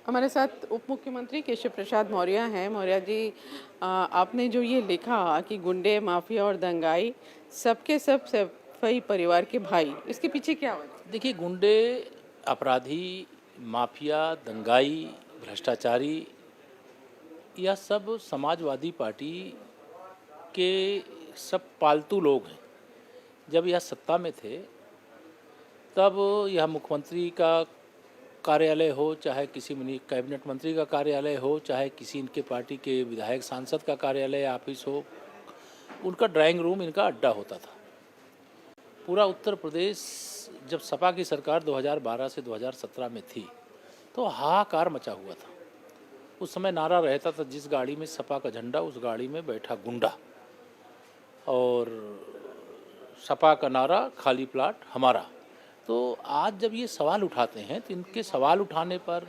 हमारे साथ उप मुख्यमंत्री केशव प्रसाद मौर्य हैं। मौर्य जी, आपने जो ये लिखा कि गुंडे, माफिया और दंगाई सबके सब सैफई परिवार के भाई, इसके पीछे क्या वजह? देखिए, गुंडे, अपराधी, माफिया, दंगाई, भ्रष्टाचारी, यह सब समाजवादी पार्टी के सब पालतू लोग हैं। जब यह सत्ता में थे तब यह मुख्यमंत्री का कार्यालय हो, चाहे किसी कैबिनेट मंत्री का कार्यालय हो, चाहे किसी इनके पार्टी के विधायक सांसद का कार्यालय ऑफिस हो, उनका ड्राइंग रूम इनका अड्डा होता था। पूरा उत्तर प्रदेश जब सपा की सरकार 2012 से 2017 में थी तो हाहाकार मचा हुआ था। उस समय नारा रहता था, जिस गाड़ी में सपा का झंडा उस गाड़ी में बैठा गुंडा, और सपा का नारा खाली प्लाट हमारा। तो आज जब ये सवाल उठाते हैं तो इनके सवाल उठाने पर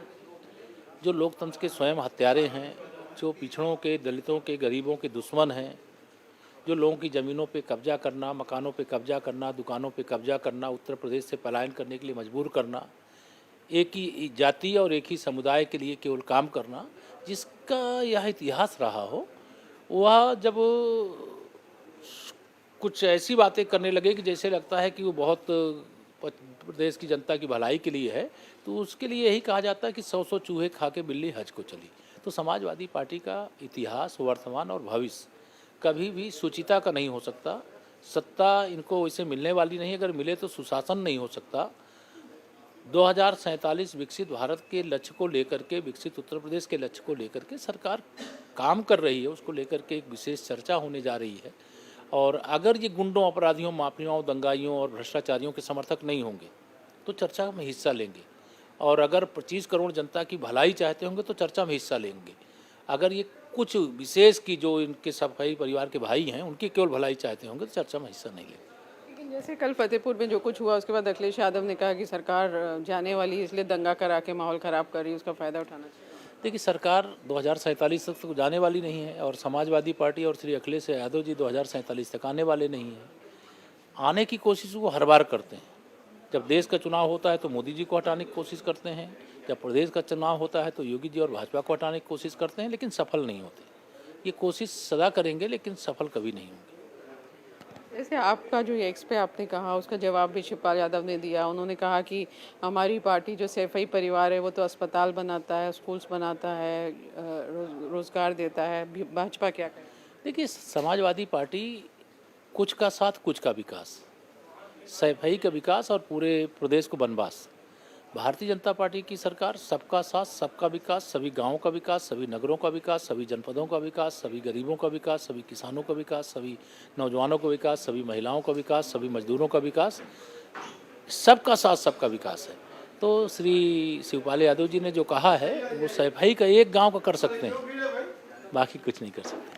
जो लोकतंत्र के स्वयं हत्यारे हैं, जो पिछड़ों के, दलितों के, गरीबों के दुश्मन हैं, जो लोगों की ज़मीनों पे कब्जा करना, मकानों पे कब्जा करना, दुकानों पे कब्जा करना, उत्तर प्रदेश से पलायन करने के लिए मजबूर करना, एक ही जाति और एक ही समुदाय के लिए केवल काम करना, जिसका यह इतिहास रहा हो, वह जब कुछ ऐसी बातें करने लगे कि जैसे लगता है कि वो बहुत प्रदेश की जनता की भलाई के लिए है, तो उसके लिए यही कहा जाता है कि 100 चूहे खा के बिल्ली हज को चली। तो समाजवादी पार्टी का इतिहास, वर्तमान और भविष्य कभी भी सुचिता का नहीं हो सकता। सत्ता इनको वैसे मिलने वाली नहीं, अगर मिले तो सुशासन नहीं हो सकता। 2047 विकसित भारत के लक्ष्य को लेकर के, विकसित उत्तर प्रदेश के लक्ष्य को लेकर के सरकार काम कर रही है, उसको लेकर के एक विशेष चर्चा होने जा रही है। और अगर ये गुंडों, अपराधियों, माफियाओं, दंगाइयों और भ्रष्टाचारियों के समर्थक नहीं होंगे तो चर्चा में हिस्सा लेंगे, और अगर 25 करोड़ जनता की भलाई चाहते होंगे तो चर्चा में हिस्सा लेंगे। अगर ये कुछ विशेष की जो इनके सफाई परिवार के भाई हैं उनकी केवल भलाई चाहते होंगे तो चर्चा में हिस्सा नहीं लेंगे। लेकिन जैसे कल फतेहपुर में जो कुछ हुआ, उसके बाद अखिलेश यादव ने कहा कि सरकार जाने वाली है, इसलिए दंगा करा के माहौल ख़राब कर रही है, उसका फ़ायदा उठाना चाहिए। देखिए, सरकार 2047 तक तो जाने वाली नहीं है, और समाजवादी पार्टी और श्री अखिलेश यादव जी 2047 तक आने वाले नहीं हैं। आने की कोशिश वो हर बार करते हैं। जब देश का चुनाव होता है तो मोदी जी को हटाने की कोशिश करते हैं, जब प्रदेश का चुनाव होता है तो योगी जी और भाजपा को हटाने की कोशिश करते हैं, लेकिन सफल नहीं होते। ये कोशिश सदा करेंगे लेकिन सफल कभी नहीं होंगे। जैसे आपका जो एक्स पे आपने कहा, उसका जवाब भी शिवपाल यादव ने दिया। उन्होंने कहा कि हमारी पार्टी जो सैफई परिवार है वो तो अस्पताल बनाता है, स्कूल्स बनाता है, रोजगार देता है, भाजपा क्या करे? देखिए, समाजवादी पार्टी कुछ का साथ कुछ का विकास, सैफई का विकास और पूरे प्रदेश को बनवास। भारतीय जनता पार्टी की सरकार सबका साथ, सबका विकास, सभी गांवों का विकास, सभी नगरों का विकास, सभी जनपदों का विकास, सभी गरीबों का विकास, सभी किसानों का विकास, सभी नौजवानों का विकास, सभी महिलाओं का विकास, सभी मजदूरों का विकास, सबका साथ सबका विकास है। तो श्री शिवपाल यादव जी ने जो कहा है वो सैफई का एक गांव का कर सकते हैं, बाकी कुछ नहीं कर सकते।